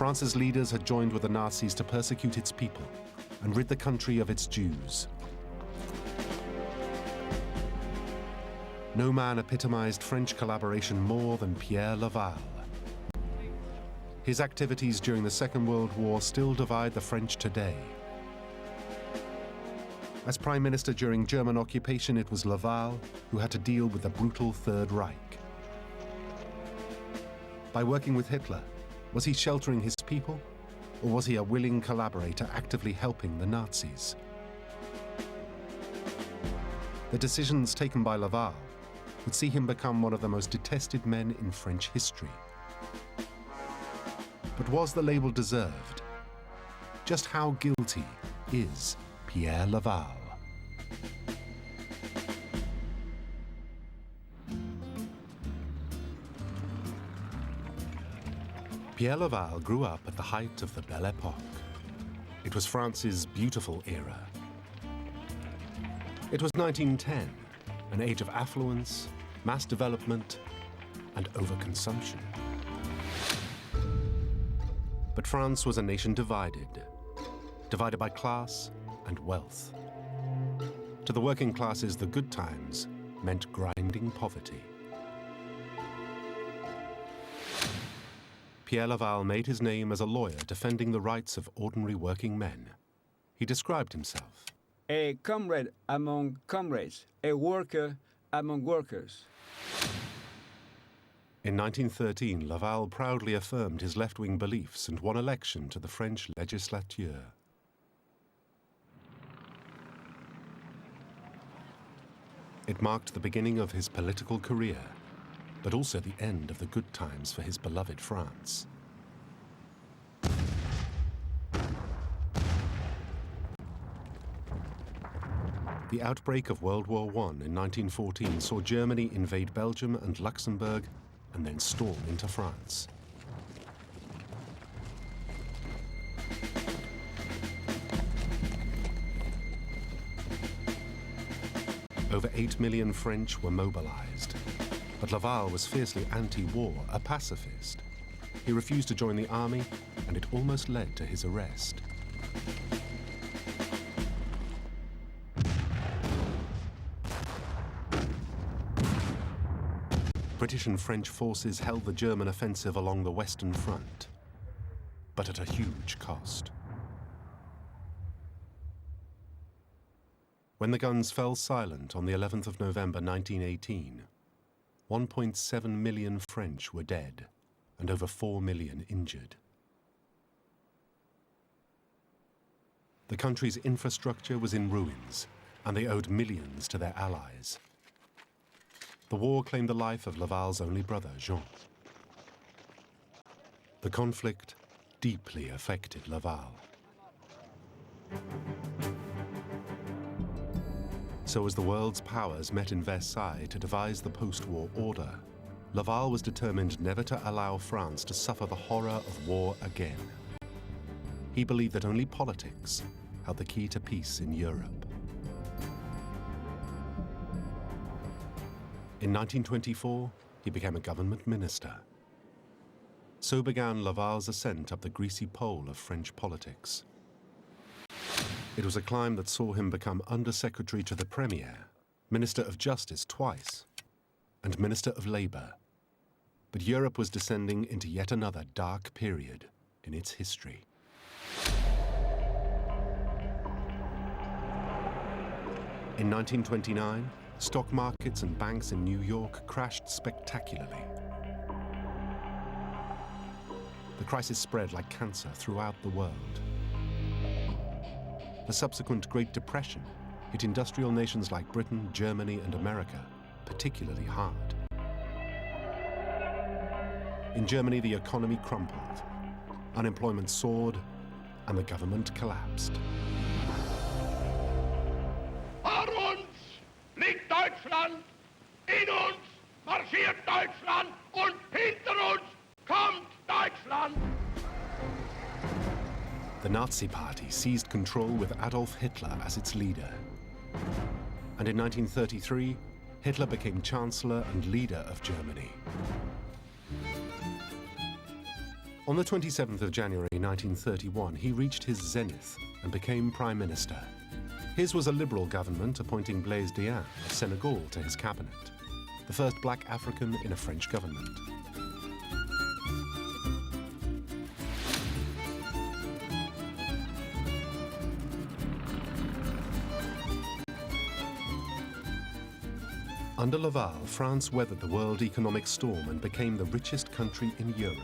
France's leaders had joined with the Nazis to persecute its people and rid the country of its Jews. No man epitomized French collaboration more than Pierre Laval. His activities during the Second World War still divide the French today. As Prime Minister during German occupation, it was Laval who had to deal with the brutal Third Reich. By working with Hitler, was he sheltering his people, or was he a willing collaborator actively helping the Nazis? The decisions taken by Laval would see him become one of the most detested men in French history. But was the label deserved? Just how guilty is Pierre Laval? Pierre Laval grew up at the height of the Belle Époque. It was France's beautiful era. It was 1910, an age of affluence, mass development, and overconsumption. But France was a nation divided by class and wealth. To the working classes, the good times meant grinding poverty. Pierre Laval made his name as a lawyer defending the rights of ordinary working men. He described himself: a comrade among comrades, a worker among workers. In 1913, Laval proudly affirmed his left-wing beliefs and won election to the French legislature. It marked the beginning of his political career, but also the end of the good times for his beloved France. The outbreak of World War I in 1914 saw Germany invade Belgium and Luxembourg and then storm into France. Over 8 million French were mobilized. But Laval was fiercely anti-war, a pacifist. He refused to join the army, and it almost led to his arrest. British and French forces held the German offensive along the Western Front, but at a huge cost. When the guns fell silent on the 11th of November 1918, 1.7 million French were dead and over 4 million injured. The country's infrastructure was in ruins, and they owed millions to their allies. The war claimed the life of Laval's only brother, Jean. The conflict deeply affected Laval. So as the world's powers met in Versailles to devise the post-war order, Laval was determined never to allow France to suffer the horror of war again. He believed that only politics held the key to peace in Europe. In 1924, he became a government minister. So began Laval's ascent up the greasy pole of French politics. It was a climb that saw him become Undersecretary to the Premier, Minister of Justice twice, and Minister of Labour. But Europe was descending into yet another dark period in its history. In 1929, stock markets and banks in New York crashed spectacularly. The crisis spread like cancer throughout the world. The subsequent Great Depression hit industrial nations like Britain, Germany, and America particularly hard. In Germany, the economy crumpled, unemployment soared, and the government collapsed. Vor uns liegt Deutschland, in uns marschiert Deutschland und hinter uns kommt Deutschland. The Nazi Party seized control with Adolf Hitler as its leader. And in 1933, Hitler became Chancellor and leader of Germany. On the 27th of January 1931, he reached his zenith and became Prime Minister. His was a liberal government appointing Blaise Diagne of Senegal to his cabinet, the first black African in a French government. Under Laval, France weathered the world economic storm and became the richest country in Europe.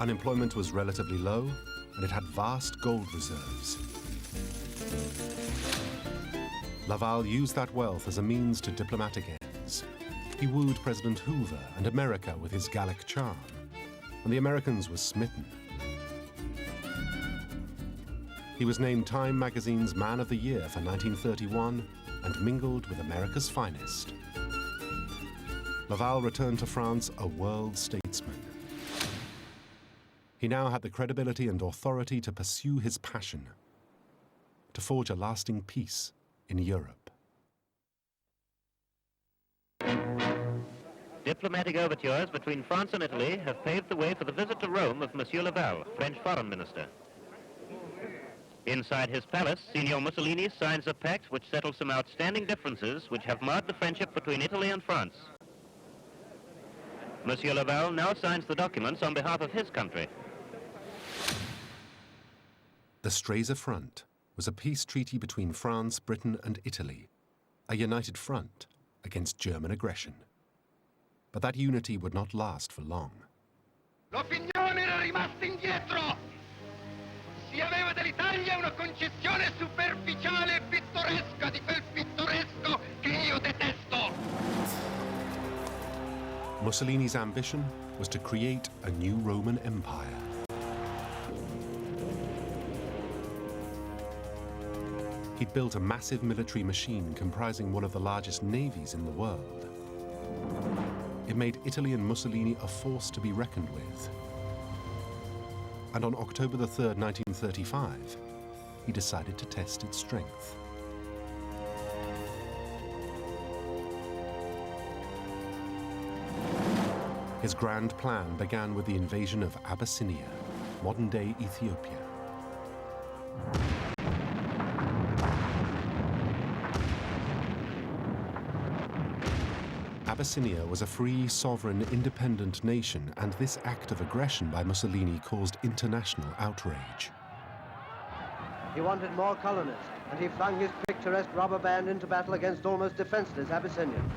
Unemployment was relatively low, and it had vast gold reserves. Laval used that wealth as a means to diplomatic ends. He wooed President Hoover and America with his Gallic charm, and the Americans were smitten. He was named Time magazine's Man of the Year for 1931 and mingled with America's finest. Laval returned to France a world statesman. He now had the credibility and authority to pursue his passion, to forge a lasting peace in Europe. Diplomatic overtures between France and Italy have paved the way for the visit to Rome of Monsieur Laval, French Foreign Minister. Inside his palace, Signor Mussolini signs a pact which settles some outstanding differences which have marred the friendship between Italy and France. Monsieur Laval now signs the documents on behalf of his country. The Stresa Front was a peace treaty between France, Britain, and Italy, a united front against German aggression. But that unity would not last for long. L'opinione era rimasta indietro. Si aveva dell'Italia una concezione superficiale e pittoresca di quel pittoresco che io detesto. Mussolini's ambition was to create a new Roman Empire. He'd built a massive military machine comprising one of the largest navies in the world. It made Italy and Mussolini a force to be reckoned with. And on October the 3rd, 1935, he decided to test its strength. His grand plan began with the invasion of Abyssinia, modern-day Ethiopia. Abyssinia was a free, sovereign, independent nation, and this act of aggression by Mussolini caused international outrage. He wanted more colonists, and he flung his picturesque robber band into battle against almost defenseless Abyssinians.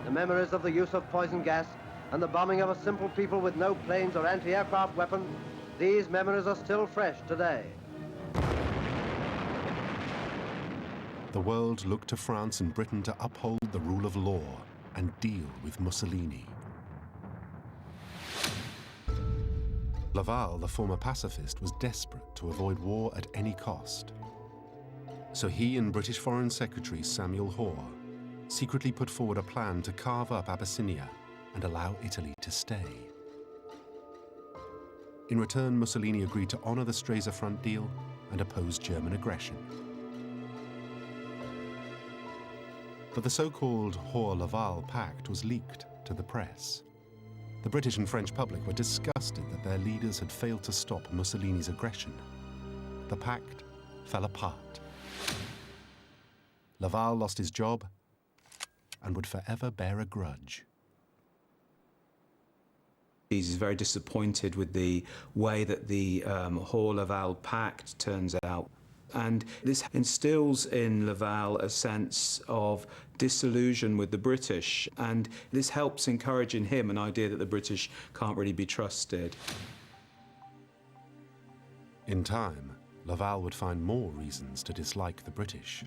The memories of the use of poison gas and the bombing of a simple people with no planes or anti-aircraft weapon, these memories are still fresh today. The world looked to France and Britain to uphold the rule of law and deal with Mussolini. Laval, the former pacifist, was desperate to avoid war at any cost. So he and British Foreign Secretary Samuel Hoare secretly put forward a plan to carve up Abyssinia and allow Italy to stay. In return, Mussolini agreed to honor the Stresa Front deal and oppose German aggression. But the so-called Hoare-Laval Pact was leaked to the press. The British and French public were disgusted that their leaders had failed to stop Mussolini's aggression. The pact fell apart. Laval lost his job and would forever bear a grudge. He's very disappointed with the way that the Hoare-Laval Pact turns out. And this instills in Laval a sense of disillusion with the British, and this helps encourage in him an idea that the British can't really be trusted. In time, Laval would find more reasons to dislike the British.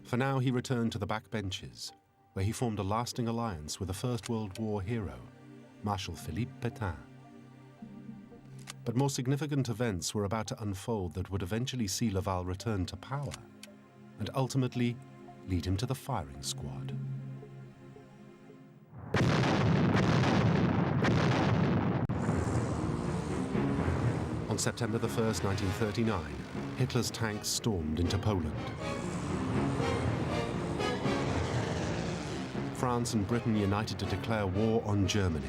For now, he returned to the backbenches, where he formed a lasting alliance with a First World War hero, Marshal Philippe Pétain. But more significant events were about to unfold that would eventually see Laval return to power and ultimately lead him to the firing squad. On September the 1st, 1939, Hitler's tanks stormed into Poland. France and Britain united to declare war on Germany.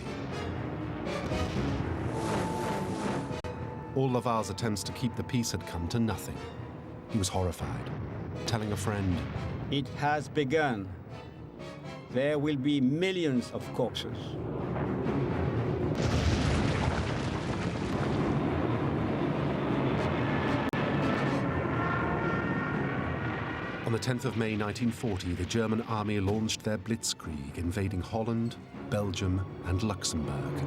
All Laval's attempts to keep the peace had come to nothing. He was horrified, telling a friend, It has begun. There will be millions of corpses. On the 10th of May 1940, the German army launched their blitzkrieg, invading Holland, Belgium, and Luxembourg.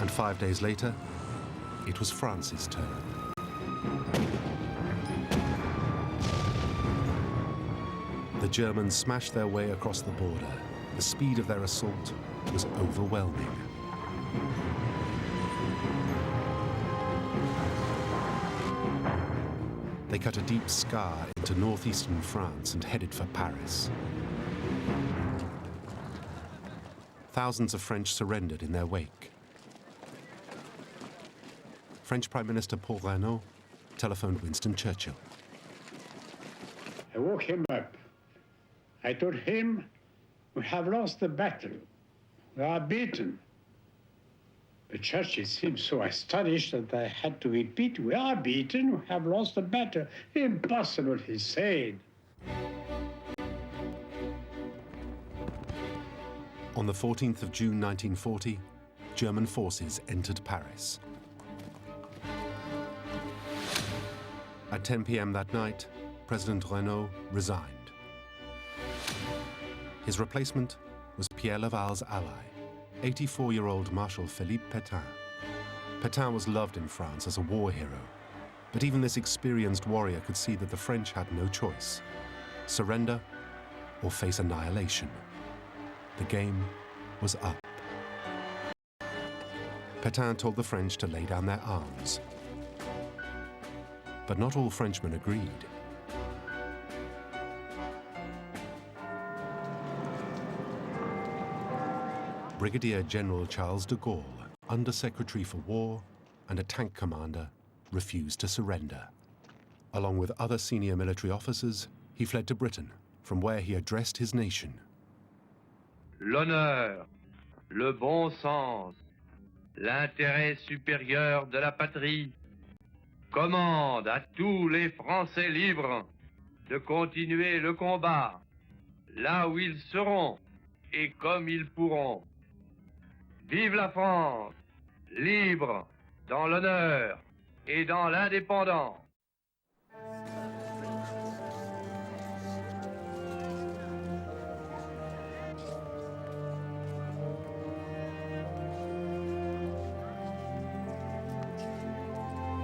And 5 days later, it was France's turn. The Germans smashed their way across the border. The speed of their assault was overwhelming. They cut a deep scar into northeastern France and headed for Paris. Thousands of French surrendered in their wake. French Prime Minister Paul Reynaud telephoned Winston Churchill. I woke him up. I told him, we have lost the battle. We are beaten. But Churchill seemed so astonished that I had to repeat, we are beaten, we have lost the battle. Impossible, he said. On the 14th of June 1940, German forces entered Paris. At 10 p.m. that night, President Reynaud resigned. His replacement was Pierre Laval's ally, 84-year-old Marshal Philippe Pétain. Pétain was loved in France as a war hero, but even this experienced warrior could see that the French had no choice: surrender or face annihilation. The game was up. Pétain told the French to lay down their arms. But not all Frenchmen agreed. Brigadier General Charles de Gaulle, Under-Secretary for War and a tank commander, refused to surrender. Along with other senior military officers, he fled to Britain, from where he addressed his nation. L'honneur, le bon sens, l'intérêt supérieur de la patrie commande à tous les Français libres de continuer le combat là où ils seront et comme ils pourront. Vive la France, libre dans l'honneur et dans l'indépendance.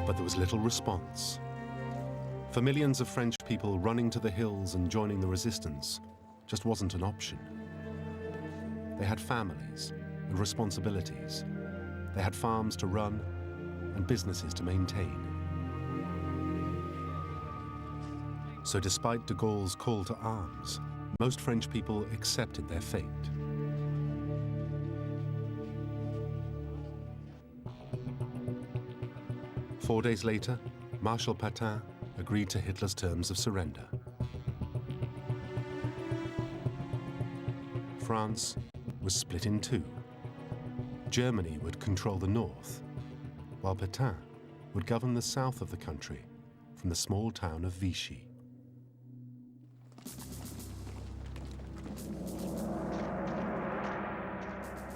But there was little response. For millions of French people, running to the hills and joining the resistance just wasn't an option. They had families and responsibilities. They had farms to run and businesses to maintain. So despite de Gaulle's call to arms, most French people accepted their fate. Four days later, Marshal Pétain agreed to Hitler's terms of surrender. France was split in two. Germany would control the north, while Pétain would govern the south of the country from the small town of Vichy.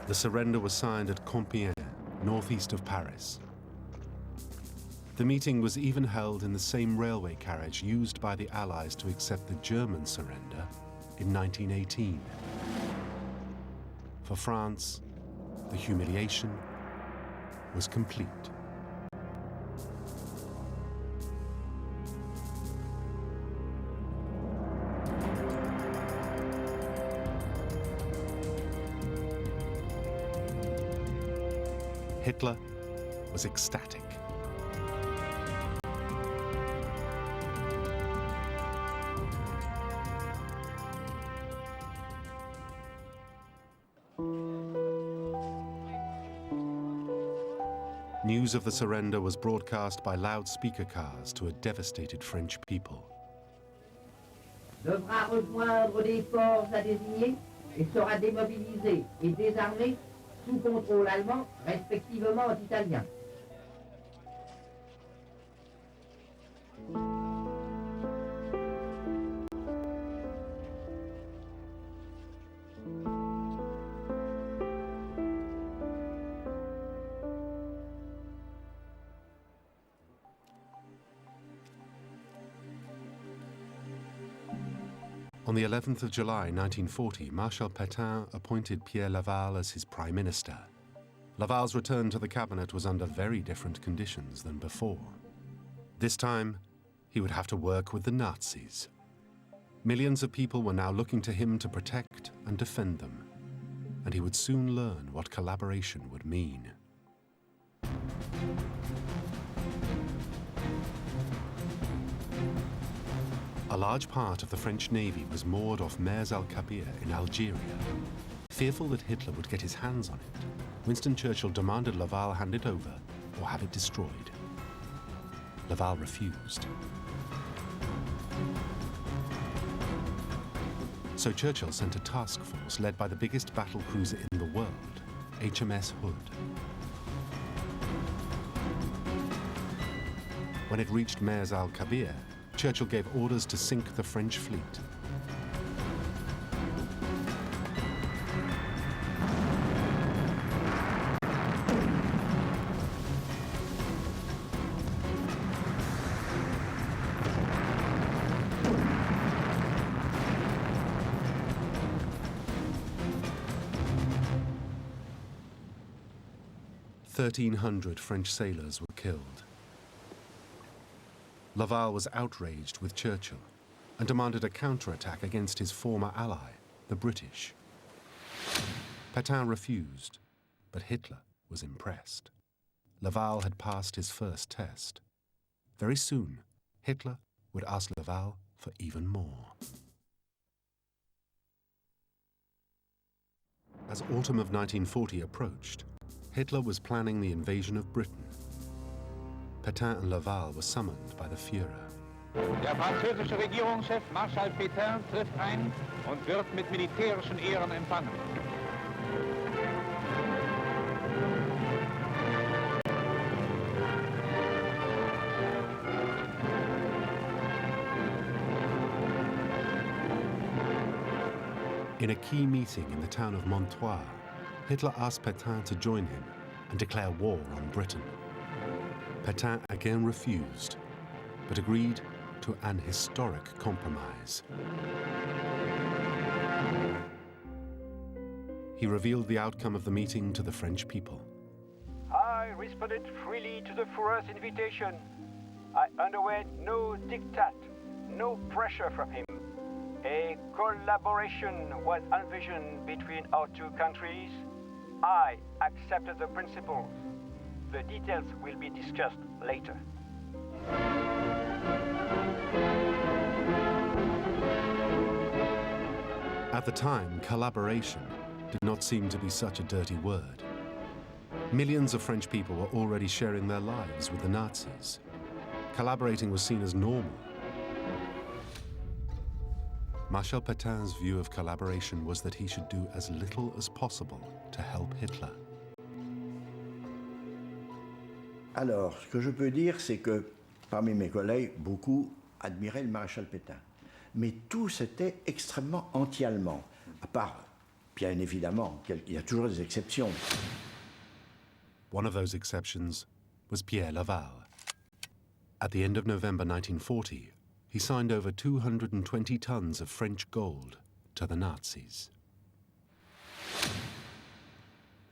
The surrender was signed at Compiègne, northeast of Paris. The meeting was even held in the same railway carriage used by the Allies to accept the German surrender in 1918. For France, the humiliation was complete. Hitler was ecstatic. News of the surrender was broadcast by loudspeaker cars to a devastated French people. Devra rejoindre les forces à désigner et sera démobilisé et désarmé sous contrôle allemand, respectivement italien. On the 11th of July 1940, Marshal Pétain appointed Pierre Laval as his prime minister. Laval's return to the cabinet was under very different conditions than before. This time, he would have to work with the Nazis. Millions of people were now looking to him to protect and defend them, and he would soon learn what collaboration would mean. A large part of the French Navy was moored off Mers el-Kabir in Algeria. Fearful that Hitler would get his hands on it, Winston Churchill demanded Laval hand it over or have it destroyed. Laval refused. So Churchill sent a task force led by the biggest battle cruiser in the world, HMS Hood. When it reached Mers el-Kabir, Churchill gave orders to sink the French fleet. "1,300 French sailors were killed. Laval was outraged with Churchill and demanded a counterattack against his former ally, the British. Pétain refused, but Hitler was impressed. Laval had passed his first test. Very soon, Hitler would ask Laval for even more. As autumn of 1940 approached, Hitler was planning the invasion of Britain. Pétain and Laval were summoned by the Führer. Der französische Regierungschef Marschall Pétain trifft ein und wird mit militärischen Ehren empfangen. In a key meeting in the town of Montoire, Hitler asked Pétain to join him and declare war on Britain. Pétain again refused, but agreed to an historic compromise. He revealed the outcome of the meeting to the French people. I responded freely to the Führer's invitation. I underwent no diktat, no pressure from him. A collaboration was envisioned between our two countries. I accepted the principles. The details will be discussed later. At the time, collaboration did not seem to be such a dirty word. Millions of French people were already sharing their lives with the Nazis. Collaborating was seen as normal. Marshal Pétain's view of collaboration was that he should do as little as possible to help Hitler. Alors, ce que je peux dire, c'est que parmi mes collègues, beaucoup admiraient le maréchal Pétain. Mais tous étaient extrêmement anti-allemands, à part, bien évidemment, il y a toujours des exceptions. One of those exceptions was Pierre Laval. At the end of November 1940, he signed over 220 tons of French gold to the Nazis.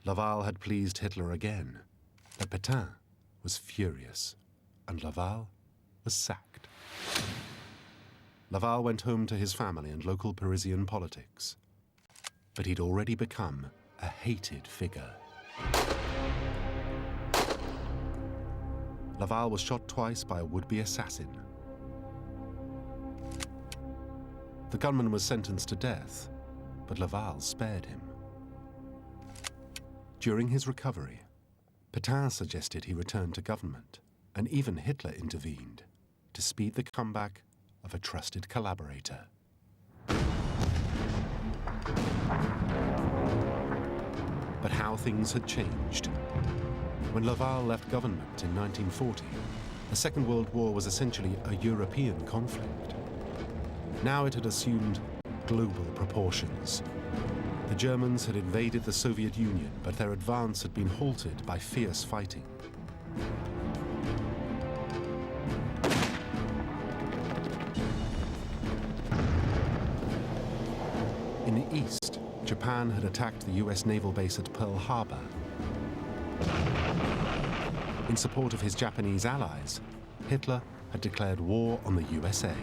Laval had pleased Hitler again, but Pétain was furious, and Laval was sacked. Laval went home to his family and local Parisian politics, but he'd already become a hated figure. Laval was shot twice by a would-be assassin. The gunman was sentenced to death, but Laval spared him. During his recovery, Pétain suggested he return to government, and even Hitler intervened to speed the comeback of a trusted collaborator. But how now things had changed. When Laval left government in 1940, the Second World War was essentially a European conflict. Now it had assumed global proportions. The Germans had invaded the Soviet Union, but their advance had been halted by fierce fighting. In the east, Japan had attacked the US naval base at Pearl Harbor. In support of his Japanese allies, Hitler had declared war on the USA.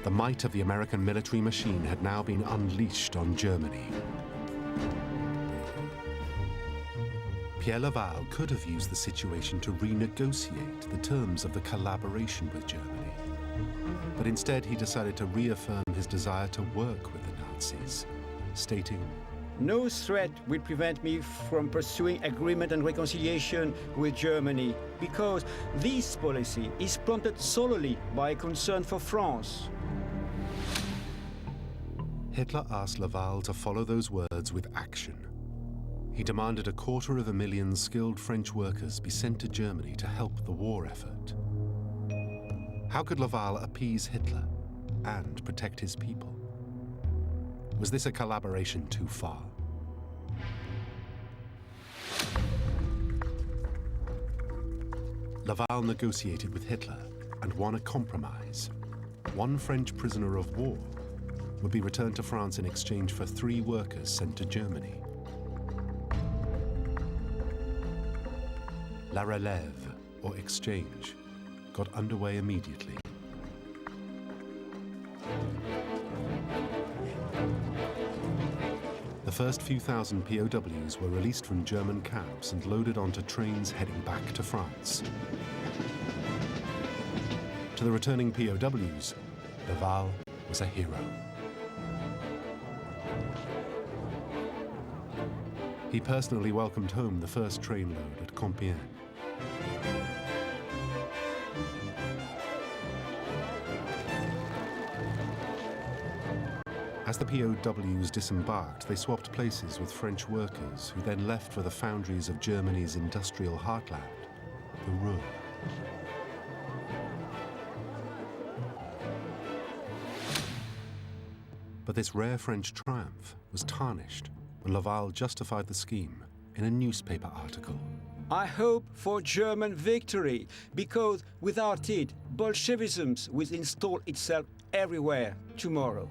The might of the American military machine had now been unleashed on Germany. Pierre Laval could have used the situation to renegotiate the terms of the collaboration with Germany. But instead, he decided to reaffirm his desire to work with the Nazis, stating, "No threat will prevent me from pursuing agreement and reconciliation with Germany, because this policy is prompted solely by concern for France." Hitler asked Laval to follow those words with action. He demanded 250,000 skilled French workers be sent to Germany to help the war effort. How could Laval appease Hitler and protect his people? Was this a collaboration too far? Laval negotiated with Hitler and won a compromise. One French prisoner of war would be returned to France in exchange for 3 workers sent to Germany. La Relève, or exchange, got underway immediately. The first few thousand POWs were released from German camps and loaded onto trains heading back to France. To the returning POWs, Laval was a hero. He personally welcomed home the first trainload at Compiègne. As the POWs disembarked, they swapped places with French workers, who then left for the foundries of Germany's industrial heartland, the Ruhr. But this rare French triumph was tarnished when Laval justified the scheme in a newspaper article. "I hope for German victory, because without it, Bolshevism will install itself everywhere tomorrow."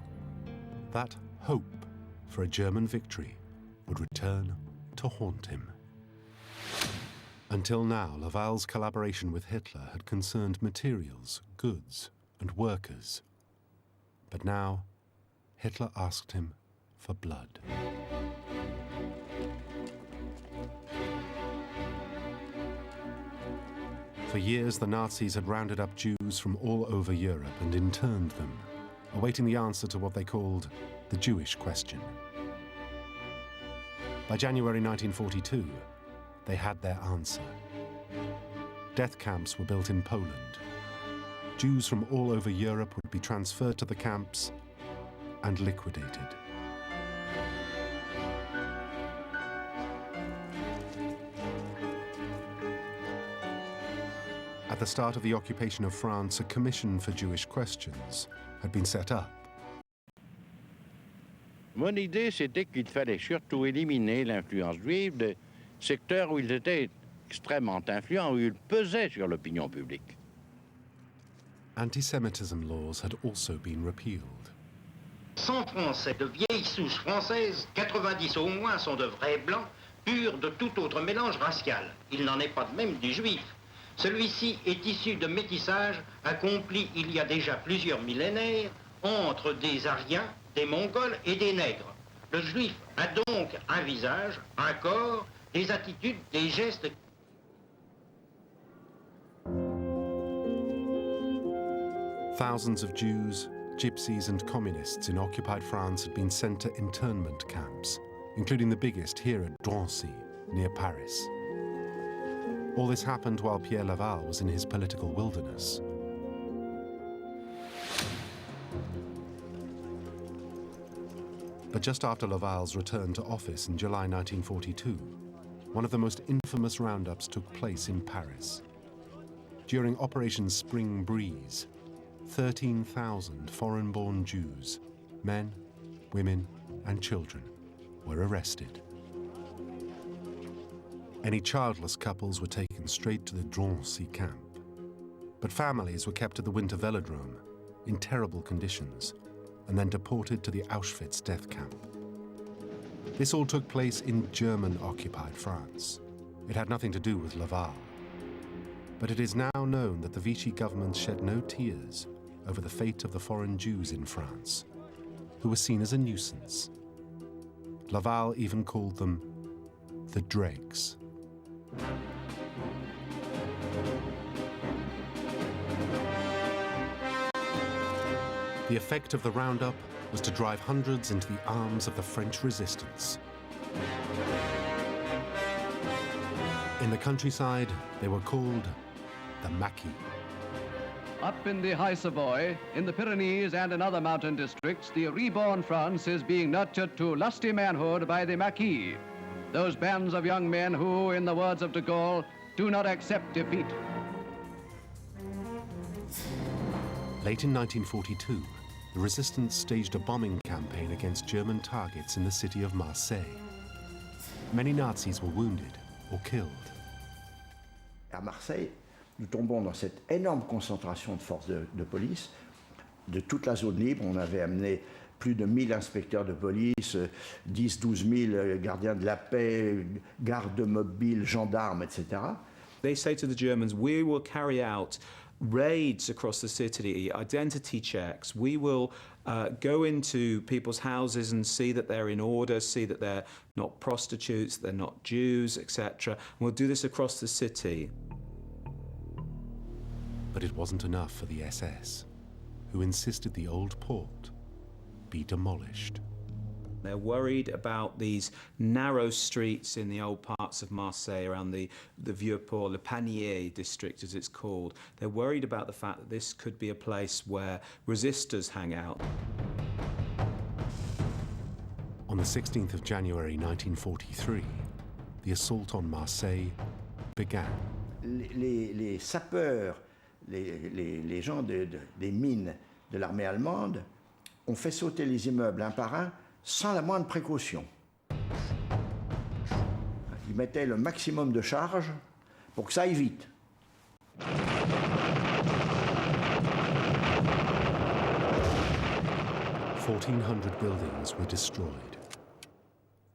That hope for a German victory would return to haunt him. Until now, Laval's collaboration with Hitler had concerned materials, goods, and workers. But now, Hitler asked him for blood. For years, the Nazis had rounded up Jews from all over Europe and interned them, awaiting the answer to what they called the Jewish question. By January 1942, they had their answer. Death camps were built in Poland. Jews from all over Europe would be transferred to the camps and liquidated. At the start of the occupation of France, a commission for Jewish questions had been set up. Mon idée, c'était qu'il fallait surtout éliminer l'influence juive de secteurs où ils étaient extrêmement influents, où ils pesaient sur l'opinion publique. Anti-Semitism laws had also been repealed. 100 Français de vieille souche française, 90 au moins sont de vrais blancs, purs de tout autre mélange racial. Il n'en est pas de même du juif. Celui-ci est issu de métissage accompli il y a déjà plusieurs millénaires entre des Aryens, des Mongols et des Nègres. Le juif a donc un visage, un corps, des attitudes, des gestes. Thousands of Jews, gypsies and communists in occupied France had been sent to internment camps, including the biggest here at Drancy, near Paris. All this happened while Pierre Laval was in his political wilderness. But just after Laval's return to office in July 1942, one of the most infamous roundups took place in Paris. During Operation Spring Breeze, 13,000 foreign-born Jews, men, women, and children, were arrested. Any childless couples were taken straight to the Drancy camp. But families were kept at the winter velodrome in terrible conditions and then deported to the Auschwitz death camp. This all took place in German-occupied France. It had nothing to do with Laval. But it is now known that the Vichy government shed no tears over the fate of the foreign Jews in France, who were seen as a nuisance. Laval even called them the dregs. The effect of the roundup was to drive hundreds into the arms of the French resistance. In the countryside, they were called the Maquis. Up in the High Savoy, in the Pyrenees and in other mountain districts, the reborn France is being nurtured to lusty manhood by the Maquis, those bands of young men who, in the words of de Gaulle, do not accept defeat. Late in 1942, the resistance staged a bombing campaign against German targets in the city of Marseille. Many Nazis were wounded or killed. À Marseille, nous tombons dans cette énorme concentration de forces de police. De toute la zone libre, on avait amené plus de 1000 inspecteurs de police, 10-12 000 gardiens de la paix, gardes mobiles, gendarmes, etc. They say to the Germans, we will carry out raids across the city, identity checks. We will go into people's houses and see that they're in order, see that they're not prostitutes, they're not Jews, etc. We'll do this across the city. But it wasn't enough for the SS, who insisted the old port be demolished. They're worried about these narrow streets in the old parts of Marseille around the Vieux-Port, Le Panier district as it's called. They're worried about the fact that this could be a place where resistors hang out. On the 16th of January 1943, the assault on Marseille began. Les sapeurs, les gens des mines de l'armée allemande ont fait sauter les immeubles un par un sans la moindre précaution. Ils mettaient le maximum de charge pour que ça aille vite. 1,400 buildings were destroyed.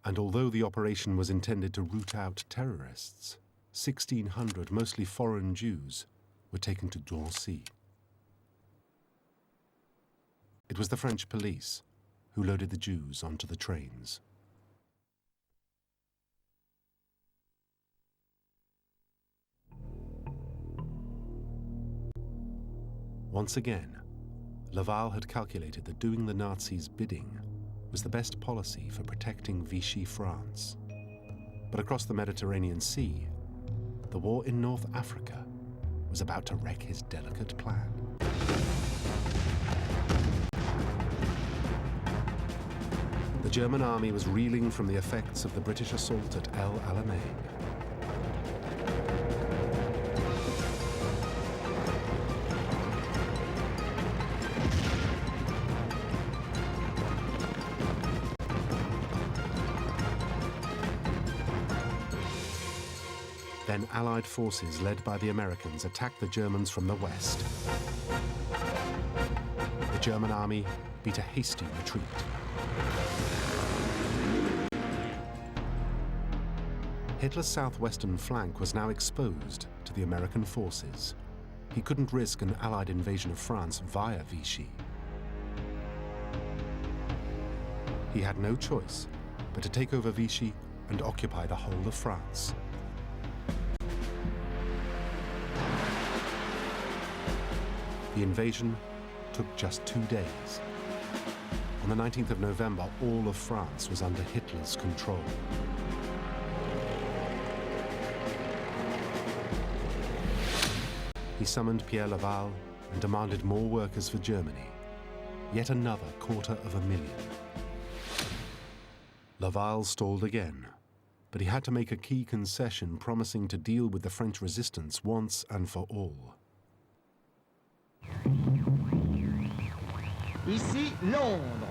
And although the operation was intended to root out terrorists, 1,600 mostly foreign Jews were taken to Drancy. It was the French police who loaded the Jews onto the trains. Once again, Laval had calculated that doing the Nazis' bidding was the best policy for protecting Vichy France. But across the Mediterranean Sea, the war in North Africa was about to wreck his delicate plan. The German army was reeling from the effects of the British assault at El Alamein. Then Allied forces led by the Americans attacked the Germans from the west. The German army beat a hasty retreat. Hitler's southwestern flank was now exposed to the American forces. He couldn't risk an Allied invasion of France via Vichy. He had no choice but to take over Vichy and occupy the whole of France. The invasion took just 2 days. On the 19th of November, all of France was under Hitler's control. He summoned Pierre Laval and demanded more workers for Germany, yet another 250,000. Laval stalled again, but he had to make a key concession promising to deal with the French resistance once and for all. Ici, Londres.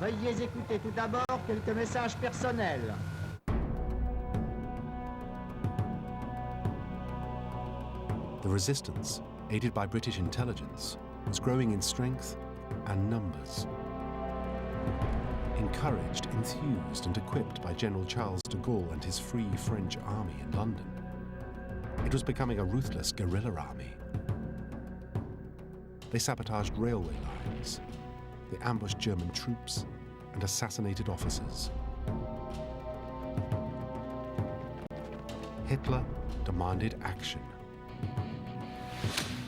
Veuillez écouter tout d'abord quelques messages personnels. The resistance, aided by British intelligence, was growing in strength and numbers. Encouraged, enthused, and equipped by General Charles de Gaulle and his Free French Army in London, it was becoming a ruthless guerrilla army. They sabotaged railway lines, they ambushed German troops, and assassinated officers. Hitler demanded action.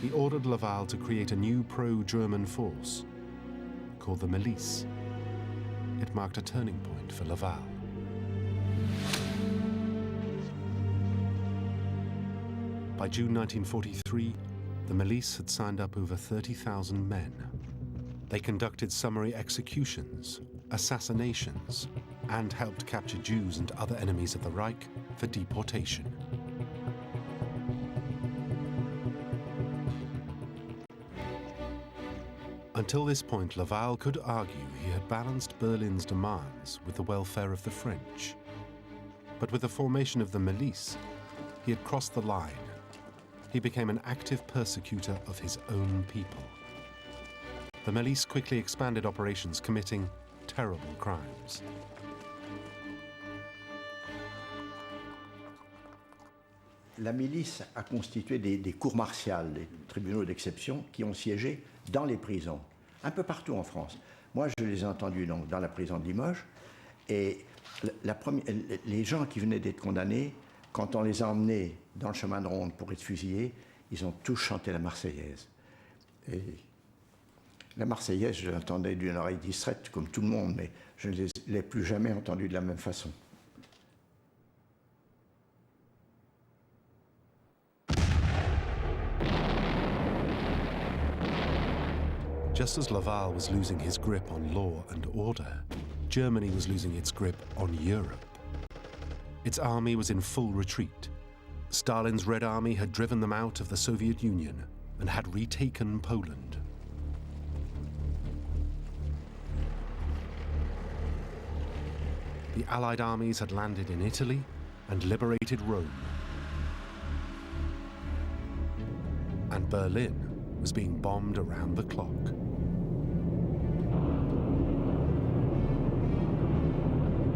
He ordered Laval to create a new pro-German force called the Milice. It marked a turning point for Laval. By June 1943, the Milice had signed up over 30,000 men. They conducted summary executions, assassinations, and helped capture Jews and other enemies of the Reich for deportation. Until this point, Laval could argue he had balanced Berlin's demands with the welfare of the French. But with the formation of the Milice, he had crossed the line. He became an active persecutor of his own people. The Milice quickly expanded operations, committing terrible crimes. La milice a constitué des cours martiales, des tribunaux d'exception qui ont siégé dans les prisons, un peu partout en France. Moi, je les ai entendus donc, dans la prison de Limoges, et les gens qui venaient d'être condamnés, quand on les a emmenés dans le chemin de ronde pour être fusillés, ils ont tous chanté la Marseillaise. Et la Marseillaise, je l'entendais d'une oreille distraite, comme tout le monde, mais je ne l'ai plus jamais entendue de la même façon. Just as Laval was losing his grip on law and order, Germany was losing its grip on Europe. Its army was in full retreat. Stalin's Red Army had driven them out of the Soviet Union and had retaken Poland. The Allied armies had landed in Italy and liberated Rome. And Berlin was being bombed around the clock.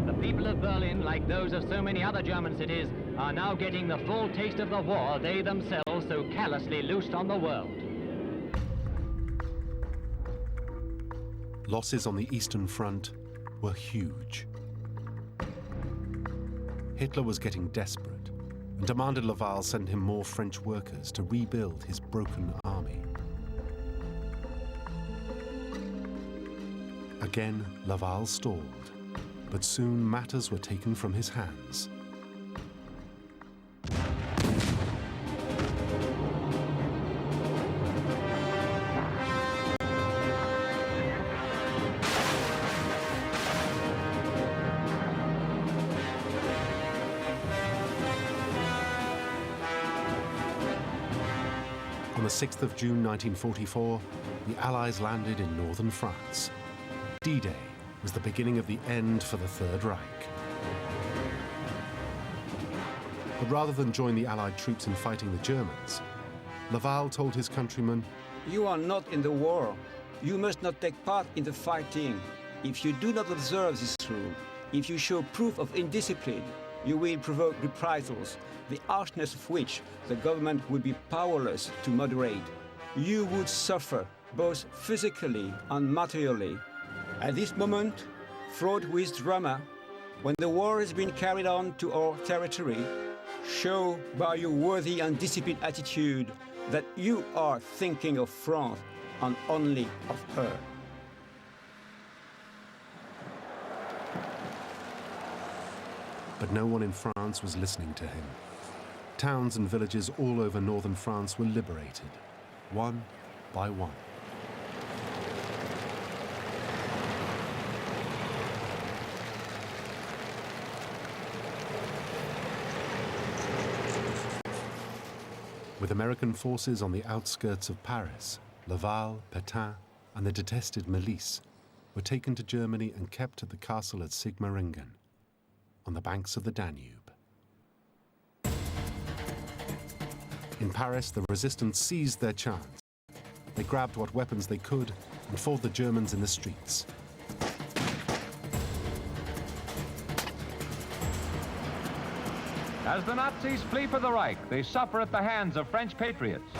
The people of Berlin, like those of so many other German cities, are now getting the full taste of the war they themselves so callously loosed on the world. Losses on the Eastern Front were huge. Hitler was getting desperate and demanded Laval send him more French workers to rebuild his broken army. Again, Laval stalled, but soon matters were taken from his hands. On the 6th of June 1944, the Allies landed in northern France. D-Day was the beginning of the end for the Third Reich. But rather than join the Allied troops in fighting the Germans, Laval told his countrymen, "You are not in the war. You must not take part in the fighting. If you do not observe this rule, if you show proof of indiscipline, you will provoke reprisals, the harshness of which the government would be powerless to moderate. You would suffer both physically and materially. At this moment, fraught with drama, when the war has been carried on to our territory, show by your worthy and disciplined attitude that you are thinking of France and only of her." But no one in France was listening to him. Towns and villages all over northern France were liberated, one by one. With American forces on the outskirts of Paris, Laval, Pétain, and the detested milice were taken to Germany and kept at the castle at Sigmaringen, on the banks of the Danube. In Paris, the resistance seized their chance. They grabbed what weapons they could and fought the Germans in the streets. As the Nazis flee for the Reich, they suffer at the hands of French patriots.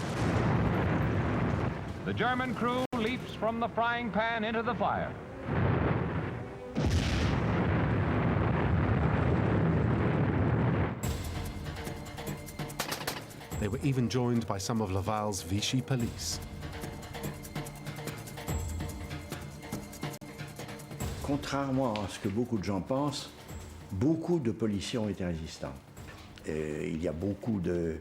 The German crew leaps from the frying pan into the fire. They were even joined by some of Laval's Vichy police. Contrairement à ce que beaucoup de gens pensent, beaucoup de policiers ont été résistants. Il y a beaucoup de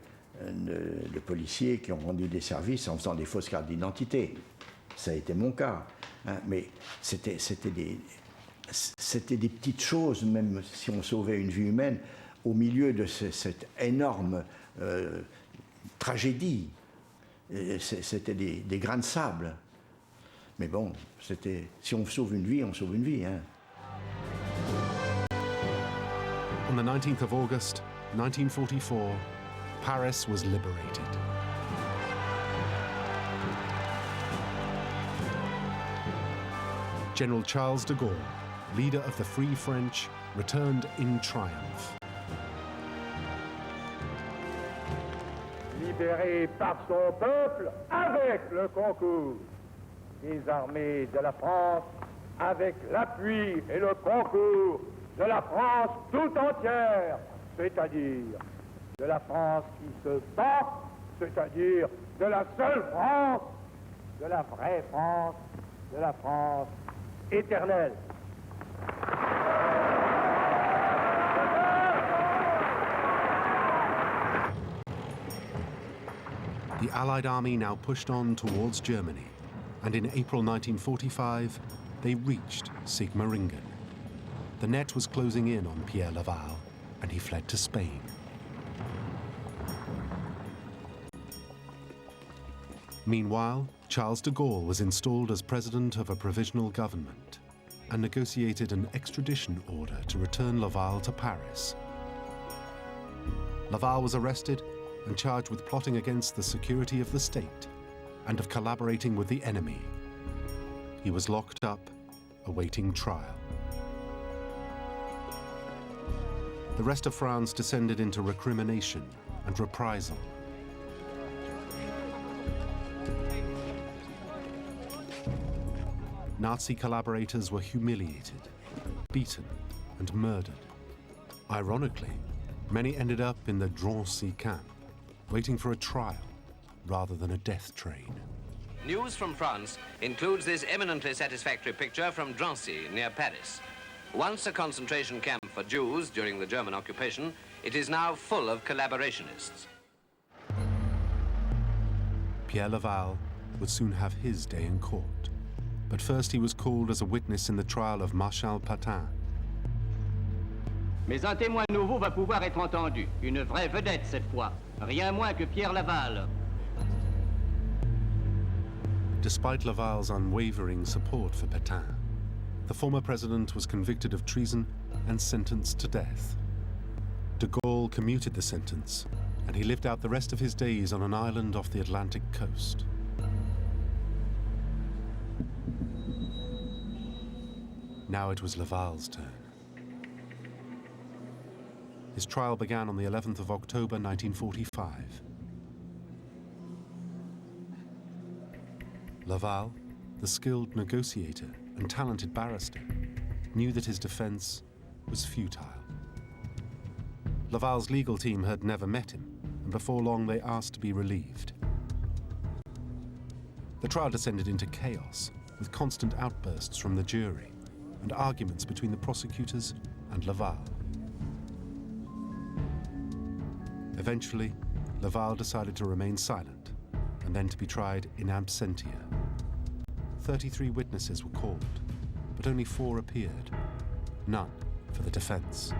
policiers qui ont rendu des services en faisant des fausses cartes d'identité. Ça a été mon cas. Hein, mais c'était des petites choses, même si on sauvait une vie humaine, au milieu de cette énorme tragédie. C'était des grains de sable. Mais bon, si on sauve une vie, on sauve une vie. Hein. On the 19th of August, 1944, Paris was liberated. General Charles de Gaulle, leader of the Free French, returned in triumph. Libéré par son peuple avec le concours des armées de la France, avec l'appui et le concours de la France tout entière, c'est-à-dire de la France qui se bat, c'est-à-dire de la seule France, de la vraie France, de la France éternelle. The Allied army now pushed on towards Germany, and in April 1945, they reached Sigmaringen. The net was closing in on Pierre Laval, and he fled to Spain. Meanwhile, Charles de Gaulle was installed as president of a provisional government and negotiated an extradition order to return Laval to Paris. Laval was arrested and charged with plotting against the security of the state and of collaborating with the enemy. He was locked up, awaiting trial. The rest of France descended into recrimination and reprisal. Nazi collaborators were humiliated, beaten, and murdered. Ironically, many ended up in the Drancy camp, waiting for a trial rather than a death train. News from France includes this eminently satisfactory picture from Drancy, near Paris. Once a concentration camp for Jews during the German occupation, it is now full of collaborationists. Pierre Laval would soon have his day in court, but first he was called as a witness in the trial of Marshal Pétain. Mais un témoin nouveau va pouvoir être entendu. Une vraie vedette cette fois. Rien moins que Pierre Laval. Despite Laval's unwavering support for Pétain, the former president was convicted of treason and sentenced to death. De Gaulle commuted the sentence, and he lived out the rest of his days on an island off the Atlantic coast. Now it was Laval's turn. His trial began on the 11th of October 1945. Laval, the skilled negotiator and talented barrister, knew that his defense was futile. Laval's legal team had never met him, and before long they asked to be relieved. The trial descended into chaos, with constant outbursts from the jury and arguments between the prosecutors and Laval. Eventually, Laval decided to remain silent and then to be tried in absentia. 33 witnesses were called, but only 4 appeared, none for the defense.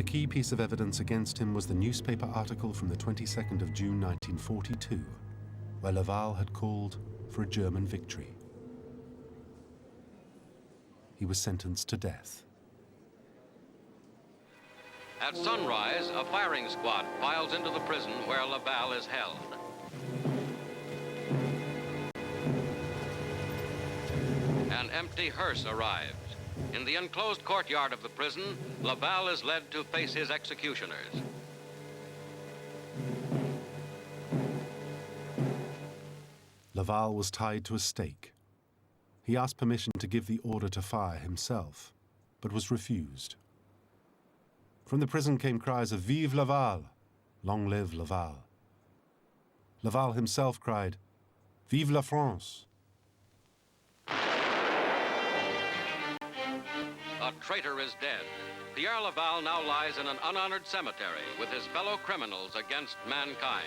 The key piece of evidence against him was the newspaper article from the 22nd of June 1942, where Laval had called for a German victory. He was sentenced to death. At sunrise, a firing squad files into the prison where Laval is held. An empty hearse arrives. In the enclosed courtyard of the prison, Laval is led to face his executioners. Laval was tied to a stake. He asked permission to give the order to fire himself, but was refused. From the prison came cries of "Vive Laval!" Long live Laval. Laval himself cried, "Vive la France!" A traitor is dead. Pierre Laval now lies in an unhonored cemetery with his fellow criminals against mankind.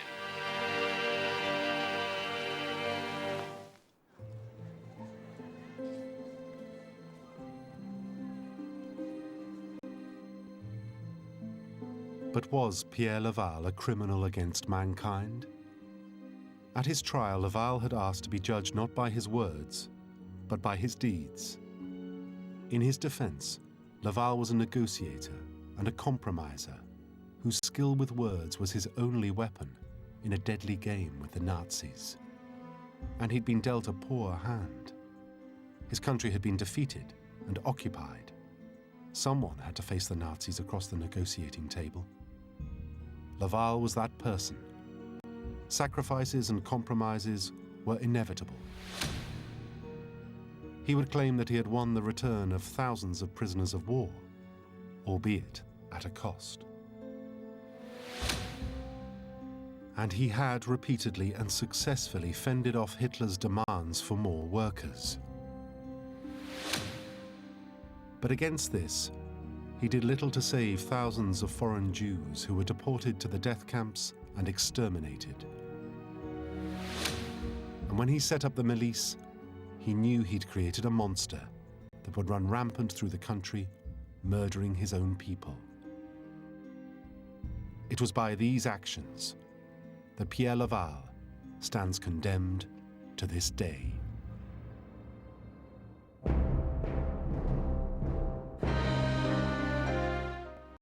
But was Pierre Laval a criminal against mankind? At his trial, Laval had asked to be judged not by his words, but by his deeds. In his defense, Laval was a negotiator and a compromiser whose skill with words was his only weapon in a deadly game with the Nazis. And he'd been dealt a poor hand. His country had been defeated and occupied. Someone had to face the Nazis across the negotiating table. Laval was that person. Sacrifices and compromises were inevitable. He would claim that he had won the return of thousands of prisoners of war, albeit at a cost. And he had repeatedly and successfully fended off Hitler's demands for more workers. But against this, he did little to save thousands of foreign Jews who were deported to the death camps and exterminated. And when he set up the milice, he knew he'd created a monster that would run rampant through the country, murdering his own people. It was by these actions that Pierre Laval stands condemned to this day.